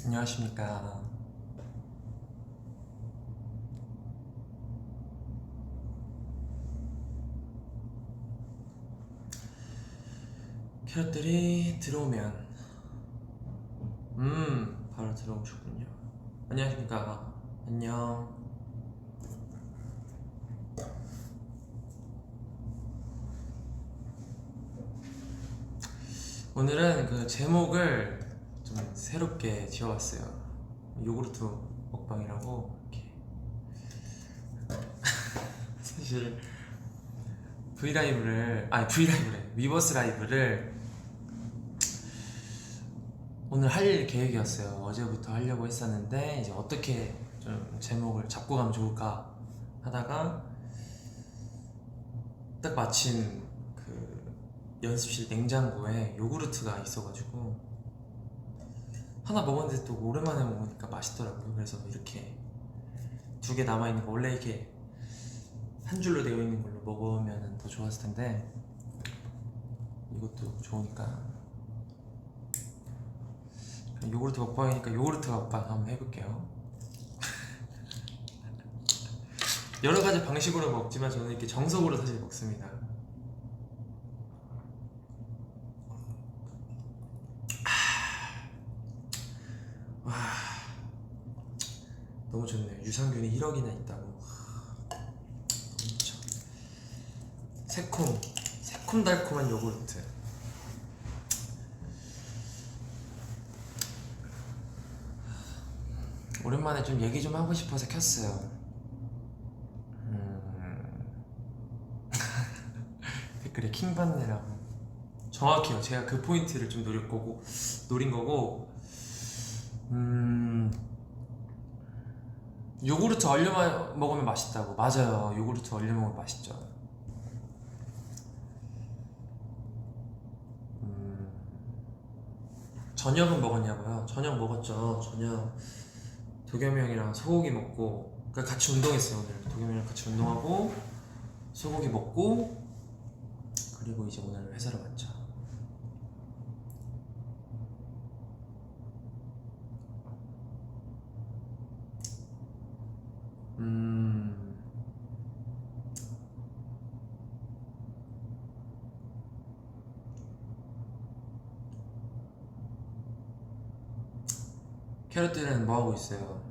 안녕하십니까. 캐럿들이 들어오면 바로 들어오셨군요. 안녕하십니까. 안녕. 오늘은 그 제목을 좀 새롭게 지어봤어요. 요구르트 먹방이라고. 이렇게 사실 브이라이브래, 위버스 라이브를 오늘 할 계획이었어요. 어제부터 하려고 했었는데 이제 어떻게 좀 제목을 잡고 가면 좋을까 하다가 딱 마침 그 연습실 냉장고에 요구르트가 있어가지고 하나 먹었는데 또 오랜만에 먹으니까 맛있더라고요. 그래서 이렇게 2개 남아있는 거, 원래 이렇게 한 줄로 되어 있는 걸로 먹으면 더 좋았을 텐데 이것도 좋으니까 요구르트 먹방이니까 요구르트 먹방 한번 해볼게요. 여러 가지 방식으로 먹지만 저는 이렇게 정석으로 사실 먹습니다. 와, 너무 좋네요. 유산균이 1억이나 있다고. 너무 좋죠. 새콤달콤한 요구르트. 오랜만에 좀 얘기 좀 하고 싶어서 켰어요. 댓글에 킹받네라고. 정확해요. 제가 그 포인트를 좀 노린 거고. 요구르트 얼려 먹으면 맛있다고. 맞아요. 요구르트 얼려 먹으면 맛있죠. 저녁은 먹었냐고요? 저녁 먹었죠. 저녁 도겸이 형이랑 소고기 먹고, 그러니까 같이 운동했어요. 오늘 도겸이 형이랑 같이 운동하고 소고기 먹고, 그리고 이제 오늘 회사를 왔죠. 캐럿들은 뭐 하고 있어요?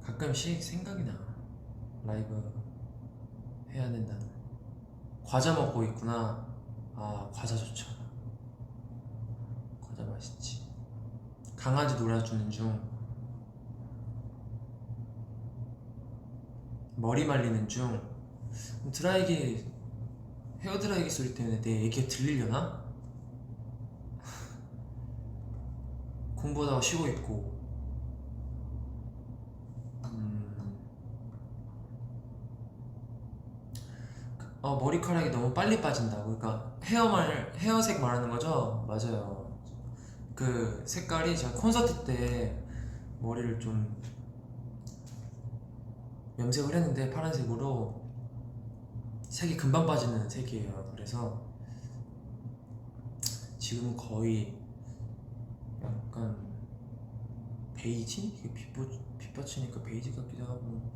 가끔씩 생각이 나. 라이브 해야 된다는. 과자 먹고 있구나. 아, 과자 좋죠. 과자 맛있지. 강아지 놀아주는 중, 머리 말리는 중. 헤어 드라이기 소리 때문에 내 얘기가 들리려나? 공부하다가 쉬고 있고. 머리카락이 너무 빨리 빠진다고. 그러니까 헤어색 말하는 거죠? 맞아요. 그 색깔이 제가 콘서트 때 머리를 좀 염색을 했는데 파란색으로 색이 금방 빠지는 색이에요. 그래서 지금 거의 약간 베이지? 이게 빛 받치니까 베이지 같기도 하고,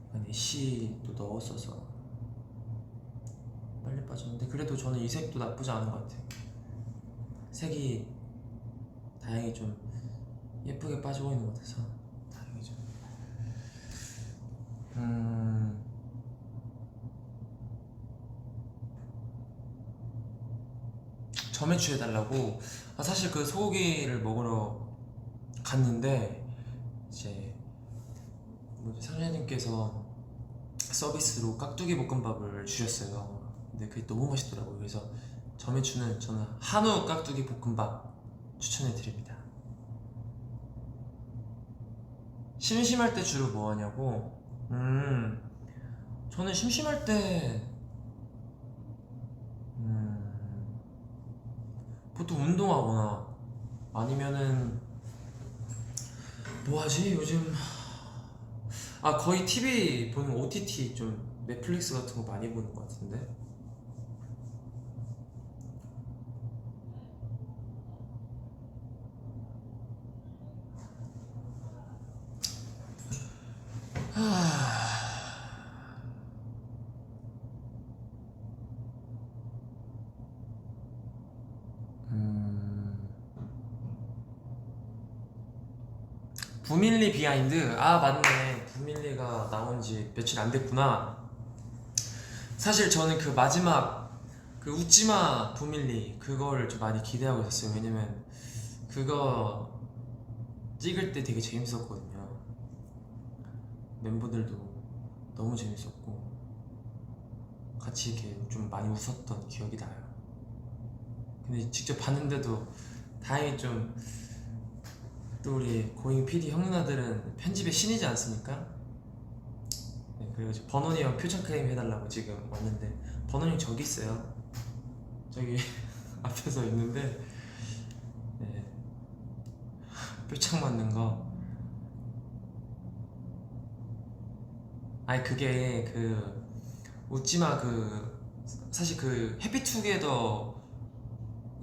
약간 애쉬도 넣었어서 빨리 빠졌는데, 그래도 저는 이 색도 나쁘지 않은 것 같아요. 색이 다행히 좀 예쁘게 빠지고 있는 것 같아서 다행이죠. 점액추해달라고. 사실 그 소고기를 먹으러 갔는데 이제 사장님께서 서비스로 깍두기 볶음밥을 주셨어요. 근데 그게 너무 맛있더라고요. 그래서 점액추는 저는 한우 깍두기 볶음밥 추천해드립니다. 심심할 때 주로 뭐 하냐고? 저는 심심할 때 보통 운동하거나, 아니면은 뭐 하지? 요즘 아 거의 TV 보는 OTT 좀 넷플릭스 같은 거 많이 보는 것 같은데. 음... 부밀리 비하인드. 아 맞네, 부밀리가 나온 지 며칠 안 됐구나. 사실 저는 그 마지막 그 웃지마 부밀리 그거를 좀 많이 기대하고 있었어요. 왜냐면 그거 찍을 때 되게 재밌었거든요. 멤버들도 너무 재밌었고 같이 이렇게 좀 많이 웃었던 기억이 나요. 근데 직접 봤는데도 다행히 좀, 또 우리 고잉 PD 형 누나들은 편집의 신이지 않습니까? 네, 그리고 이제 버논이 형 표정 크림 해달라고 지금 왔는데, 버논이 형 저기 있어요. 저기 앞에서 있는데, 네, 표창 맞는 거. 아니 그게 그 웃지마 그 사실 그 해피투게더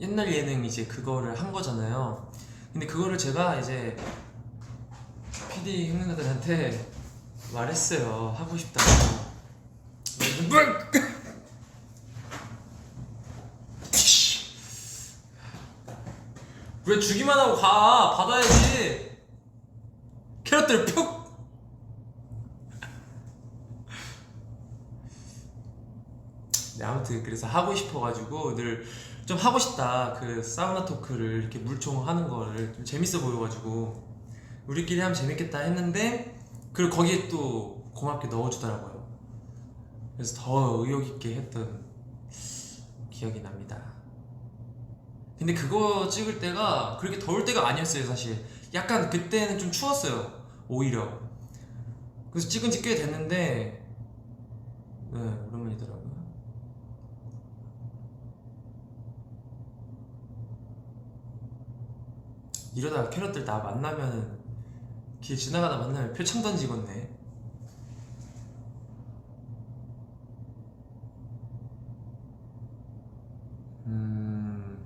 옛날 예능 이제 그거를 한 거잖아요. 근데 그거를 제가 이제 PD 형님들한테 말했어요. 하고 싶다고. 왜 주기만 하고 가? 받아야지. 캐럿들 푹. 네, 아무튼 그래서 하고 싶어가지고 늘 좀 하고 싶다. 그 사우나 토크를 이렇게 물총하는 거를 좀 재밌어 보여가지고 우리끼리 하면 재밌겠다 했는데, 그리고 거기에 또 고맙게 넣어주더라고요. 그래서 더 의욕 있게 했던 기억이 납니다. 근데 그거 찍을 때가 그렇게 더울 때가 아니었어요. 사실 약간 그때는 좀 추웠어요, 오히려. 그래서 찍은 지 꽤 됐는데, 네, 오랜만이더라고요. 이러다가 캐럿들 나 만나면, 길 지나가다 만나면 표창 던지겠네. 음...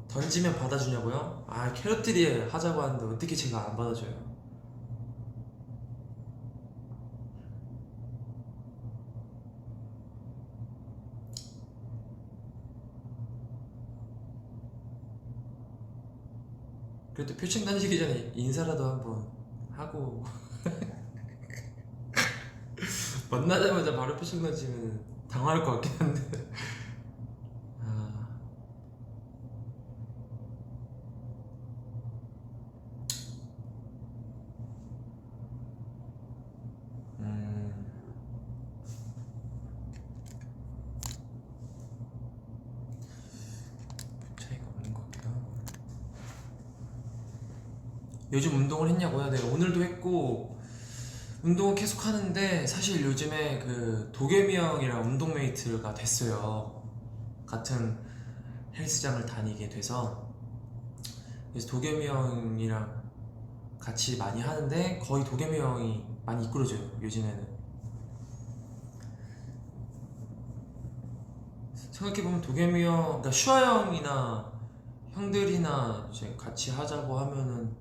던지면 받아주냐고요? 아, 캐럿들이 하자고 하는데 어떻게 제가 안 받아줘요? 그래도 표창 던지기 전에 인사라도 한번 하고 만나자마자 바로 표창 던지면 당황할 것 같긴 한데. 아, 음, 차이가 없는 것 같기도 하고. 요즘 운동을 했냐고요? 네, 오늘도 했고 운동은 계속 하는데, 사실 요즘에 그 도겸이 형이랑 운동메이트가 됐어요. 같은 헬스장을 다니게 돼서. 그래서 도겸이 형이랑 같이 많이 하는데 거의 도겸이 형이 많이 이끌어줘요 요즘에는. 생각해보면 도겸이 형, 그러니까 슈아 형이나 형들이나 이제 같이 하자고 하면은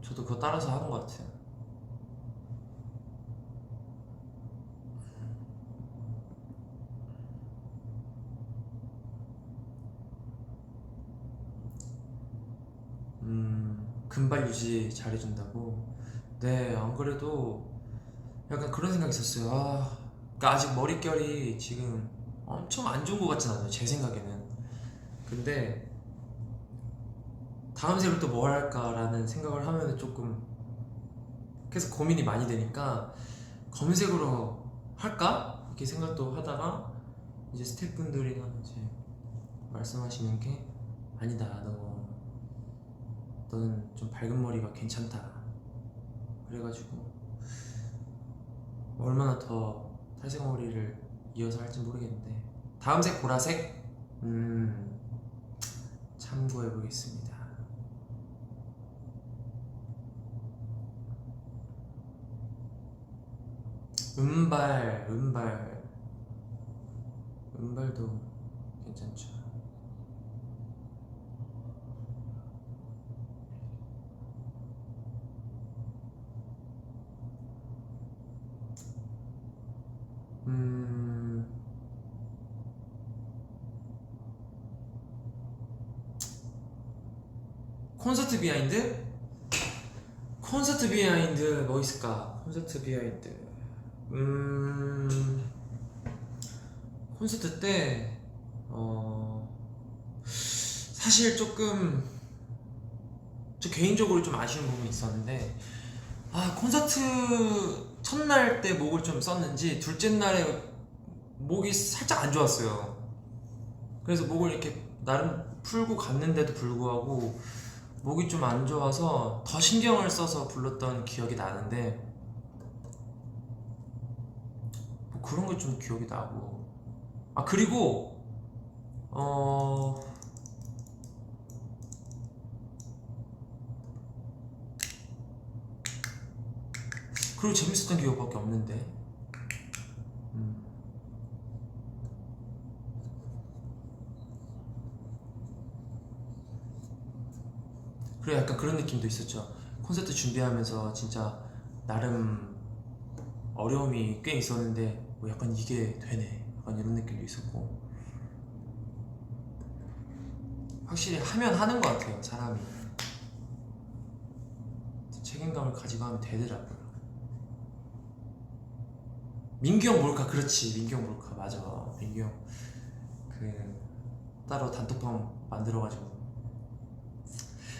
저도 그거 따라서 하는 것 같아요. 금발 유지 잘해준다고? 네, 안 그래도 약간 그런 생각이 있었어요. 아, 그러니까 아직 머릿결이 지금 엄청 안 좋은 것 같진 않아요, 제 생각에는. 근데 다음 생을 또 뭘 할까라는 생각을 하면 조금 계속 고민이 많이 되니까, 검색으로 할까? 이렇게 생각도 하다가 이제 스태프분들이나 이제 말씀하시는 게, 아니다, 너는 좀 밝은 머리가 괜찮다. 그래가지고 얼마나 더 탈색머리를 이어서 할지 모르겠는데 다음 색 보라색 참고해 보겠습니다. 은발도 괜찮죠. 콘서트 비하인드? 콘서트 비하인드 뭐 있을까? 콘서트 비하인드 콘서트 때 사실 조금 저 개인적으로 좀 아쉬운 부분이 있었는데 콘서트 첫날 때 목을 좀 썼는지 둘째 날에 목이 살짝 안 좋았어요. 그래서 목을 이렇게 나름 풀고 갔는데도 불구하고 목이 좀 안 좋아서 더 신경을 써서 불렀던 기억이 나는데 뭐 그런 게 좀 기억이 나고 그리고 그리고 재밌었던 기억밖에 없는데 그래 약간 그런 느낌도 있었죠. 콘서트 준비하면서 진짜 나름 어려움이 꽤 있었는데 뭐 약간 이게 되네 약간 이런 느낌도 있었고 확실히 하면 하는 것 같아요. 사람이 책임감을 가지고 하면 되더라고요. 민규 형 몰카 그렇지 민규 형 몰카 맞아. 민규 형 그 따로 단톡방 만들어가지고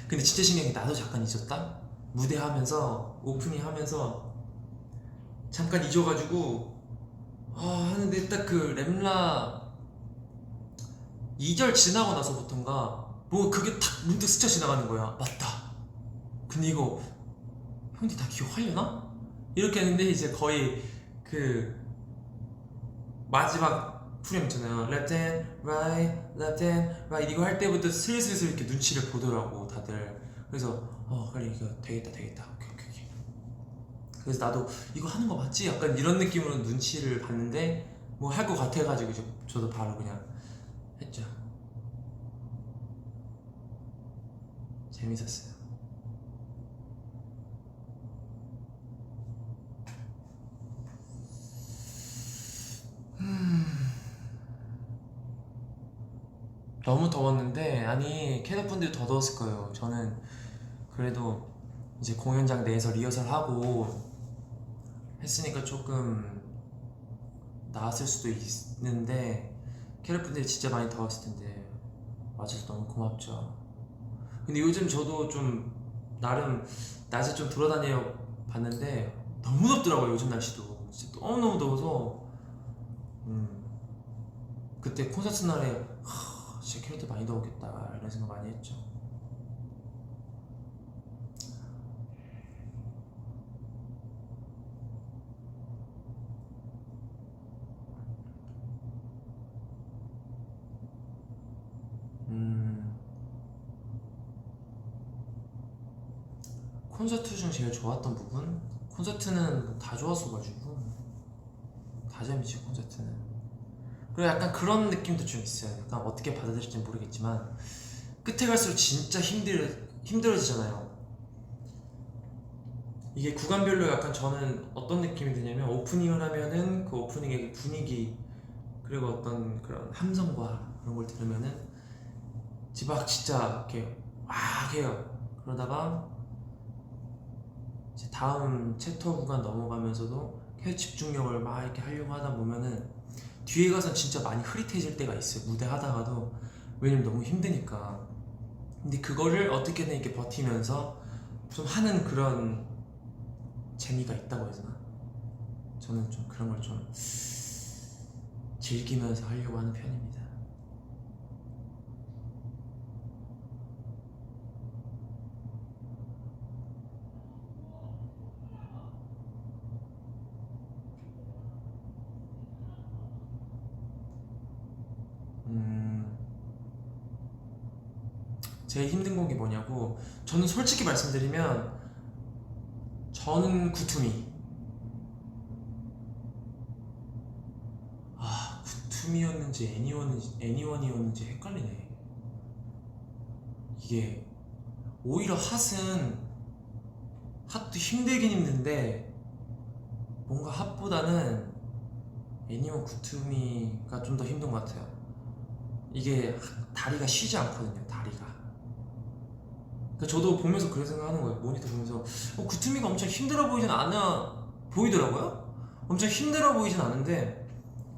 근데 진짜 신기한 게 나도 잠깐 잊었다? 무대 하면서 오프닝 하면서 잠깐 잊어가지고 하는데 딱 그 렘라 2절 지나고 나서부턴가 뭐 그게 탁 문득 스쳐 지나가는 거야. 맞다 근데 이거 형들 다 기억하려나? 이렇게 했는데 이제 거의 그 마지막 프레임 있잖아요. Left hand, right, left hand, right 이거 할 때부터 슬슬슬 이렇게 눈치를 보더라고 다들. 그래서 그래 이거 되겠다 오케이. 그래서 나도 이거 하는 거 맞지? 약간 이런 느낌으로 눈치를 봤는데 뭐 할 거 같아가지고 이제 저도 바로 그냥 했죠. 재밌었어요. 너무 더웠는데 아니 캐럿분들이 더 더웠을 거예요. 저는 그래도 이제 공연장 내에서 리허설하고 했으니까 조금 나았을 수도 있는데 캐럿분들이 진짜 많이 더웠을 텐데 와줘서 너무 고맙죠. 근데 요즘 저도 좀 나름 낮에 좀 돌아다녀 봤는데 너무 덥더라고요. 요즘 날씨도 진짜 너무너무 더워서 그때 콘서트 날에 진짜 캐럿들 많이 더웠겠다 이런 생각 많이 했죠. 콘서트 중 제일 좋았던 부분? 콘서트는 다 좋았어가지고 다 재밌지 콘서트는. 그리고 약간 그런 느낌도 좀 있어요. 약간 어떻게 받아들일지 모르겠지만 끝에 갈수록 진짜 힘들어지잖아요. 이게 구간별로 약간 저는 어떤 느낌이 드냐면 오프닝을 하면은 그 오프닝의 분위기 그리고 어떤 그런 함성과 그런 걸 들으면은 이제 막 진짜 이렇게 막 해요. 그러다가 이제 다음 챕터 구간 넘어가면서도 계속 집중력을 막 이렇게 하려고 하다 보면은 뒤에 가선 진짜 많이 흐릿해질 때가 있어요. 무대 하다가도. 왜냐면 너무 힘드니까. 근데 그거를 어떻게든 이렇게 버티면서 좀 하는 그런 재미가 있다고 해야 되나? 저는 좀 그런 걸 좀 즐기면서 하려고 하는 편입니다. 제일 힘든 곡이 뭐냐고. 저는 솔직히 말씀드리면 저는 구투미. 아, 구투미였는지 애니원이었는지 헷갈리네. 이게 오히려 핫도 힘들긴 힘든데 뭔가 핫보다는 애니원 구투미가 좀 더 힘든 것 같아요. 이게 다리가 쉬지 않거든요. 다리가. 그러니까 저도 보면서 그런 생각하는 거예요. 모니터 보면서 구투미가 엄청 힘들어 보이진 않아 보이더라고요. 엄청 힘들어 보이진 않은데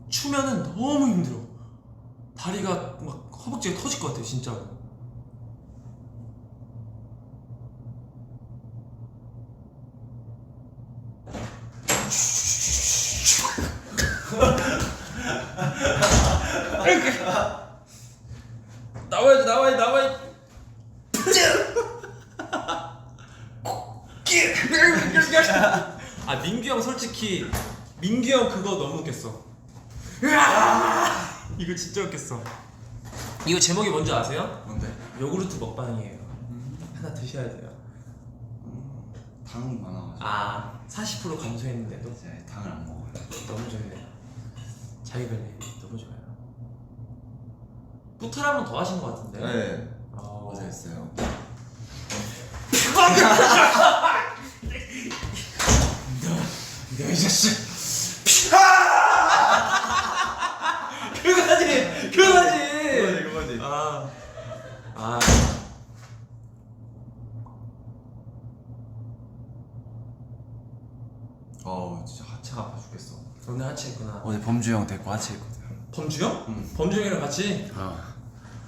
추면은 너무 힘들어. 다리가 막 허벅지가 터질 것 같아요. 진짜로. 나와야지. 아, 민규 형 그거 너무 웃겼어. 이거 진짜 웃겼어. 이거 제목이 뭔지 아세요? 뭔데? 요구르트 먹방이에요. 하나 드셔야 돼요. 당 많아가지고. 아, 40% 감소했는데도 이제 당을 안 먹어요. 너무 좋네요. 자기관리 너무 좋아요. 뿌탈 한 번 더 하신 것 같은데? 네. 어제 했어요. 너 이 자식. 그거지. 아. 진짜 하체가 아파 죽겠어. 오늘 하체했구나. 어제 범주 형 데리고 하체했거든. 범주 형? 응. 범주 형이랑 같이?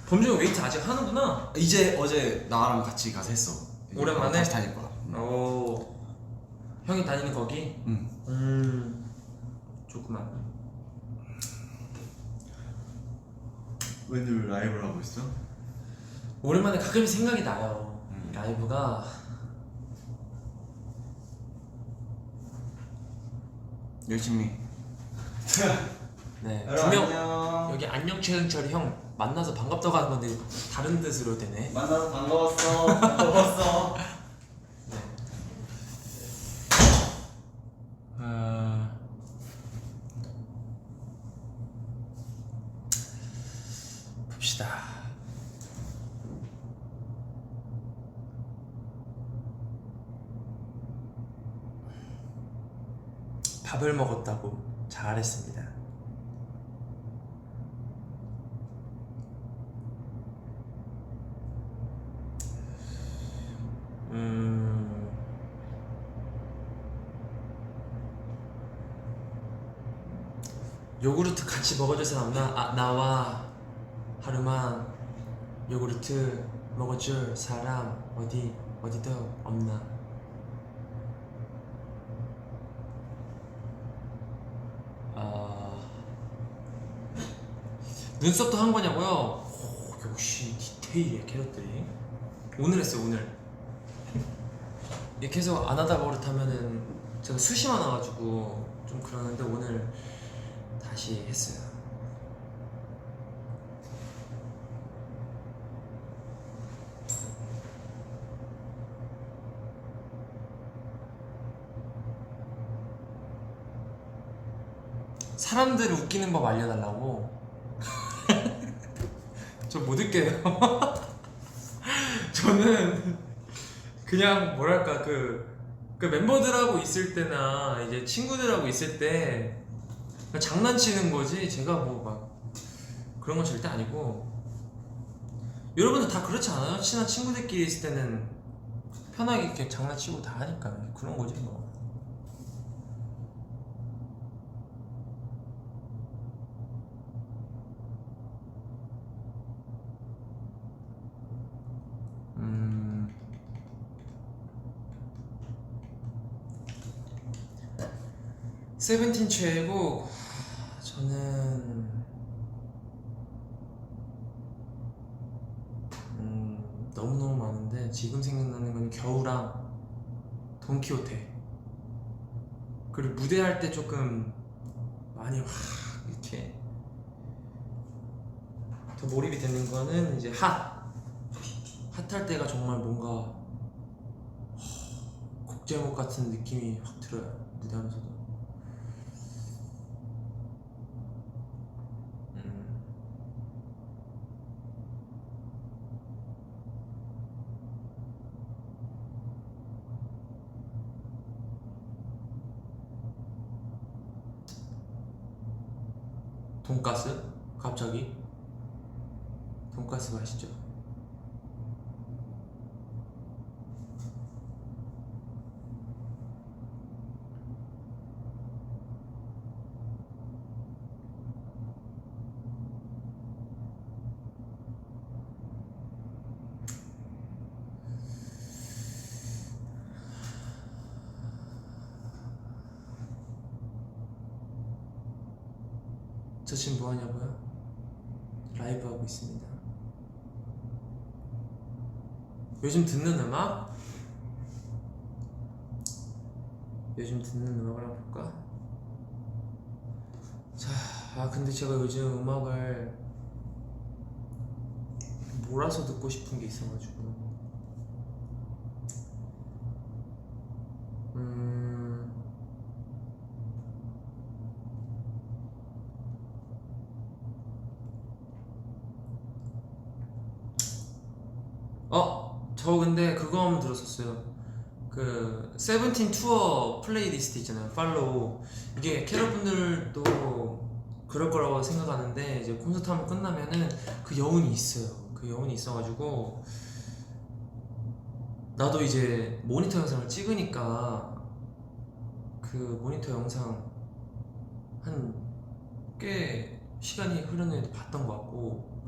범주 형 웨이트 아직 하는구나. 이제 어제 나랑 같이 가서 했어. 오랜만에? 다시 다닐 거야. 오. 형이 다니는 거기? 응. 좋구만. 웬일 라이브를 하고 있어? 오랜만에 가끔 생각이 나요. 라이브가 열심히. 네, 여러분 분명 안녕. 여기 안녕 최흥철이 형 만나서 반갑다고 하는 건데 다른 뜻으로 되네. 만나서 반가웠어. 네. 봅시다. 밥을 먹었다고 잘했습니다. 요구르트 같이 먹어줄 사람 없나? 나와 하루만 요구르트 먹어줄 사람 어디도 없나? 눈썹도 한 거냐고요? 오, 역시 디테일이야 캐럿들이. 오늘 했어요. 오늘 이게 계속 안 하다가 그렇다면은 제가 숱이 많아가지고 좀 그러는데 오늘 다시 했어요. 사람들을 웃기는 법 알려달라고? 저 못 웃겨요. 저는 그냥 뭐랄까 그 멤버들하고 있을 때나 이제 친구들하고 있을 때 그냥 장난치는 거지 제가 뭐 막 그런 건 절대 아니고. 여러분들 다 그렇지 않아요? 친한 친구들끼리 있을 때는 편하게 이렇게 장난치고 다 하니까 그런 거지 뭐. 세븐틴 최애곡 저는 너무너무 많은데 지금 생각나는 건 겨우랑 돈키호테. 그리고 무대할 때 조금 많이 확 이렇게 더 몰입이 되는 거는 이제 핫 컷할 때가 정말 뭔가 곡 제목 같은 느낌이 확 들어요. 무대하면서도. 돈가스? 갑자기? 돈가스 맛있죠? 저 지금 뭐하냐고요? 라이브 하고 있습니다. 요즘 듣는 음악? 요즘 듣는 음악을 한번 볼까? 자, 근데 제가 요즘 음악을 몰아서 듣고 싶은 게 있어가지고 저 근데 그거 한번 들었었어요. 그 세븐틴 투어 플레이리스트 있잖아요. 팔로우. 이게 캐럿분들도 그럴 거라고 생각하는데 이제 콘서트 한번 끝나면은 그 여운이 있어요. 그 여운이 있어가지고 나도 이제 모니터 영상을 찍으니까 그 모니터 영상 한 꽤 시간이 흐르는 봤던 것 같고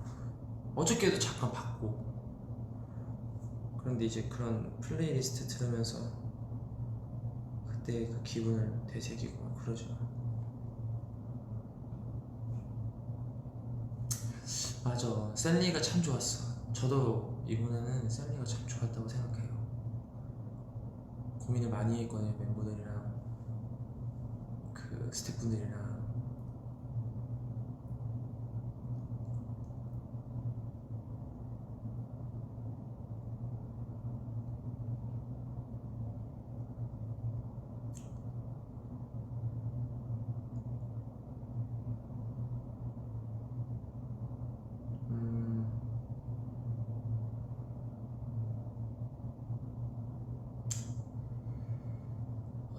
어저께도 잠깐 봤고 그런데 이제 그런 플레이리스트 들으면서 그때 그 기분을 되새기고 막 그러죠. 맞아, 샌리가 참 좋았어. 저도 이번에는 샌리가 참 좋았다고 생각해요. 고민을 많이 했거든요. 멤버들이랑 그 스태프분들이랑.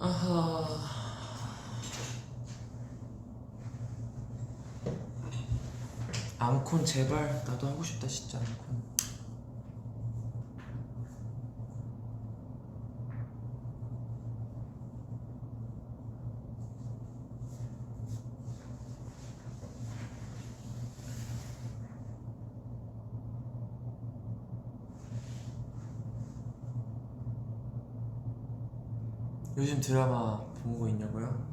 아하. 앙콘 제발. 나도 하고 싶다 진짜 앙콘. 요즘 드라마 본 거 있냐고요?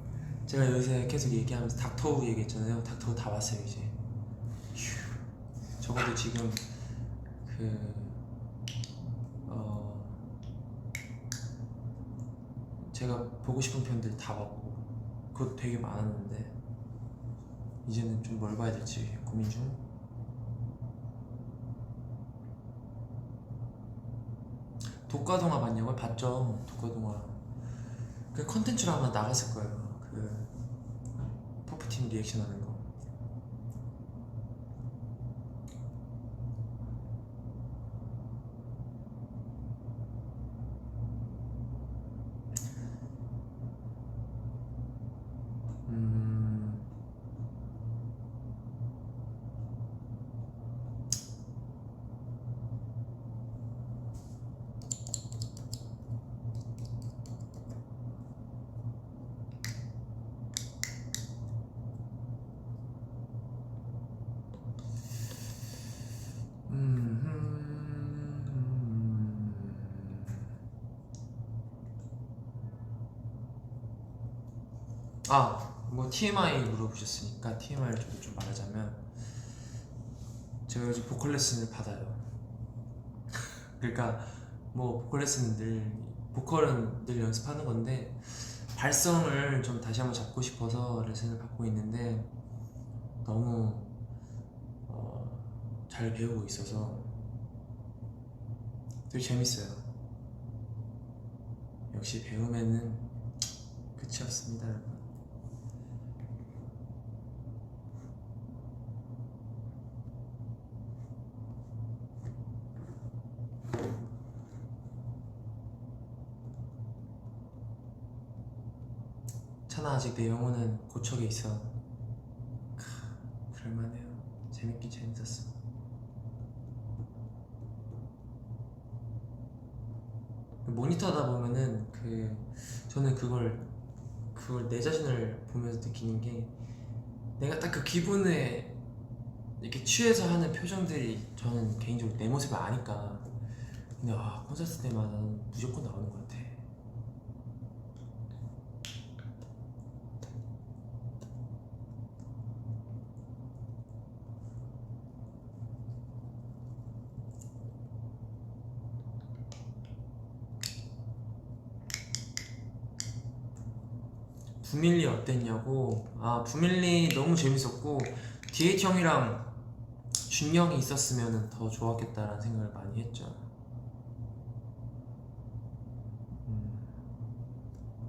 제가 요새 계속 얘기하면서 닥터우 얘기했잖아요. 닥터우 다 봤어요 이제. 휴. 적어도 지금 그 제가 보고 싶은 편들 다 봤고 그것도 되게 많았는데 이제는 좀 뭘 봐야 될지 고민 중. 독가동화 봤냐고요? 봤죠. 독가동화 그 컨텐츠로 아마 나갔을 거예요. 그 퍼프팀 리액션 하는 거. 뭐 TMI 물어보셨으니까 TMI를 좀 말하자면 제가 요즘 보컬 레슨을 받아요. 그러니까 뭐 보컬 레슨은 보컬은 늘 연습하는 건데 발성을 좀 다시 한번 잡고 싶어서 레슨을 받고 있는데 너무 잘 배우고 있어서 되게 재밌어요. 역시 배움에는 끝이 없습니다, 여러분. 찬아, 아직 내 영혼은 고척에 있어. 그럴만해요. 재밌긴 재밌었어. 모니터 하다 보면은 저는 그걸 내 자신을 보면서 느끼는 게, 내가 딱 그 기분에 이렇게 취해서 하는 표정들이 저는 개인적으로 내 모습을 아니까. 근데 콘서트 때마다 무조건 나오는 것 같아. 부밀리 어땠냐고? 부밀리 너무 재밌었고, DH 형이랑 준영이 있었으면 더 좋았겠다라는 생각을 많이 했죠.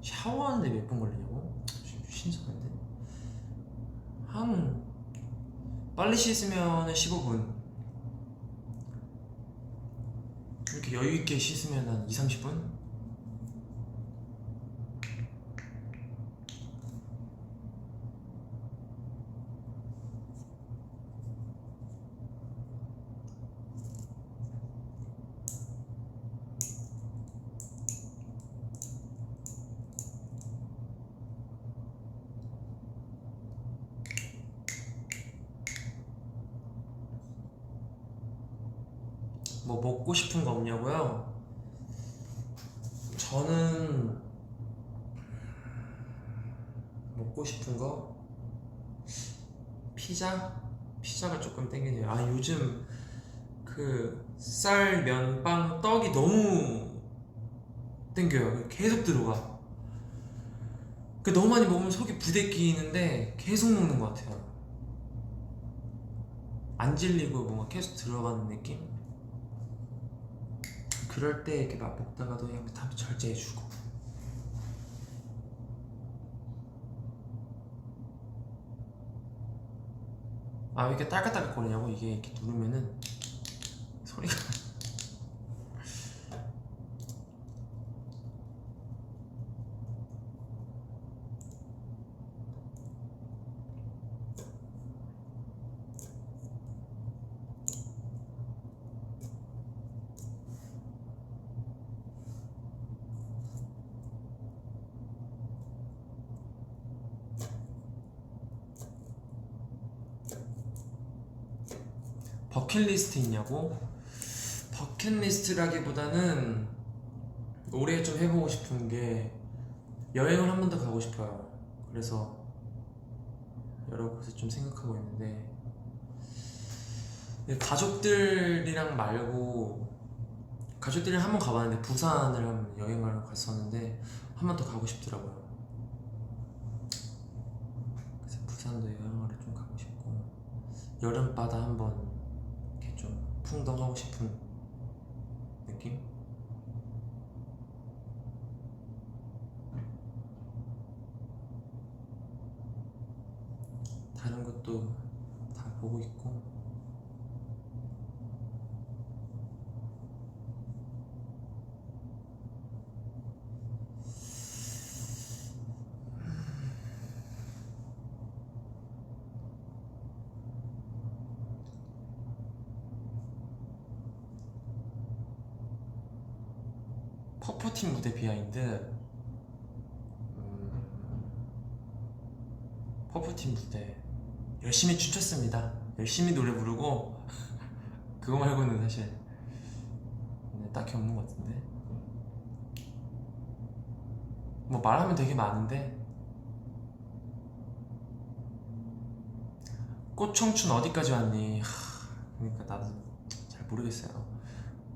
샤워하는데 몇 분 걸리냐고? 신선한데? 빨리 씻으면 15분, 이렇게 여유있게 씻으면 한 2~30분? 뭐 먹고 싶은 거 없냐고요? 저는 먹고 싶은 거? 피자가 조금 땡기네요. 요즘 쌀, 면, 빵, 떡이 너무 땡겨요. 계속 들어가. 너무 많이 먹으면 속이 부대끼는데 계속 먹는 것 같아요. 안 질리고 뭔가 계속 들어가는 느낌? 그럴 때 이렇게 막 먹다가도 그냥 다 절제해주고. 왜 이렇게 딸깍딸깍거리냐고? 이게 이렇게 누르면은 소리가 버킷리스트 있냐고? 버킷리스트라기보다는 올해 좀 해보고 싶은 게, 여행을 한 번 더 가고 싶어요. 그래서 여러 곳에 좀 생각하고 있는데, 가족들이랑 말고, 가족들이랑 한 번 가봤는데 부산을 한번 여행을 갔었는데 한 번 더 가고 싶더라고요. 그래서 부산도 여행을 좀 가고 싶고, 여름바다 한번 이렇게 좀 풍덩하고 싶은 느낌? 다른 것도 다 보고 있고. 퍼포팀 무대 비하인드. 퍼포팀 무대 열심히 춤췄습니다. 열심히 노래 부르고 그거 말고는 사실 딱히 없는 것 같은데. 뭐 말하면 되게 많은데, 꽃청춘 어디까지 왔니? 그러니까 나도 잘 모르겠어요.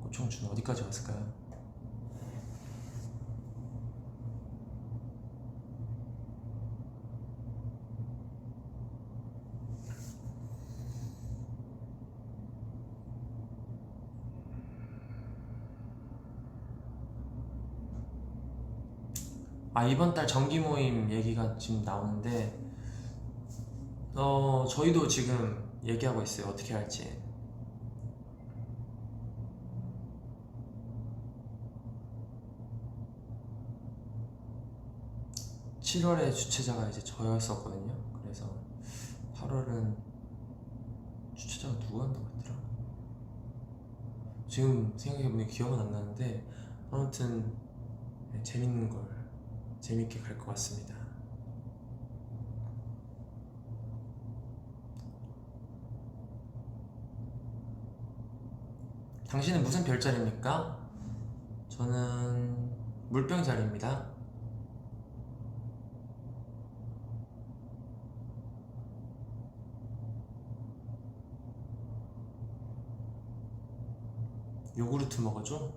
꽃청춘 어디까지 왔을까요? 이번 달 정기 모임 얘기가 지금 나오는데 저희도 지금 얘기하고 있어요. 어떻게 할지. (7월에) 주최자가 이제 저였었거든요. 그래서 8월은 주최자가 누구 한다고 했더라? 지금 생각해보니 기억은 안 나는데 아무튼 네, 재밌는 걸 재밌게 갈 것 같습니다. 당신은 무슨 별자리입니까? 저는 물병자리입니다. 요구르트 먹어줘?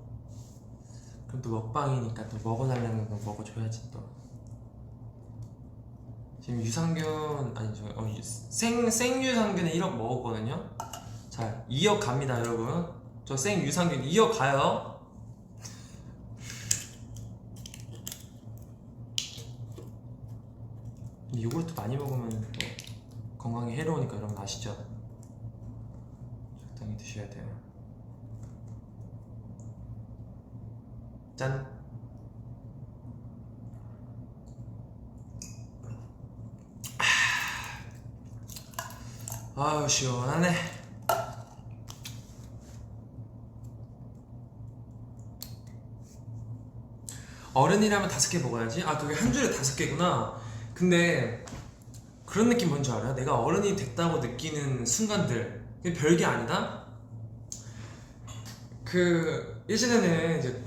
그럼 또 먹방이니까 또 먹어달라는 거 먹어줘야지 또. 지금 유산균 아니죠, 생유산균에 1억 먹었거든요. 자, 2억 갑니다 여러분. 저 생유산균 2억 가요. 근데 요구르트 많이 먹으면 또 건강에 해로우니까 여러분 아시죠? 적당히 드셔야 돼요. 짠. 아유 시원하네. 어른이라면 5개 먹어야지. 그게 한 줄에 5개구나. 근데 그런 느낌 뭔지 알아요? 내가 어른이 됐다고 느끼는 순간들, 그게 별게 아니다? 예전에는 이제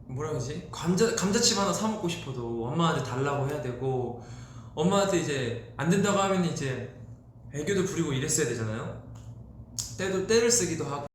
뭐라 그러지? 감자칩 하나 사 먹고 싶어도 엄마한테 달라고 해야 되고, 엄마한테 이제 안 된다고 하면 이제 애교도 부리고 이랬어야 되잖아요. 때를 쓰기도 하고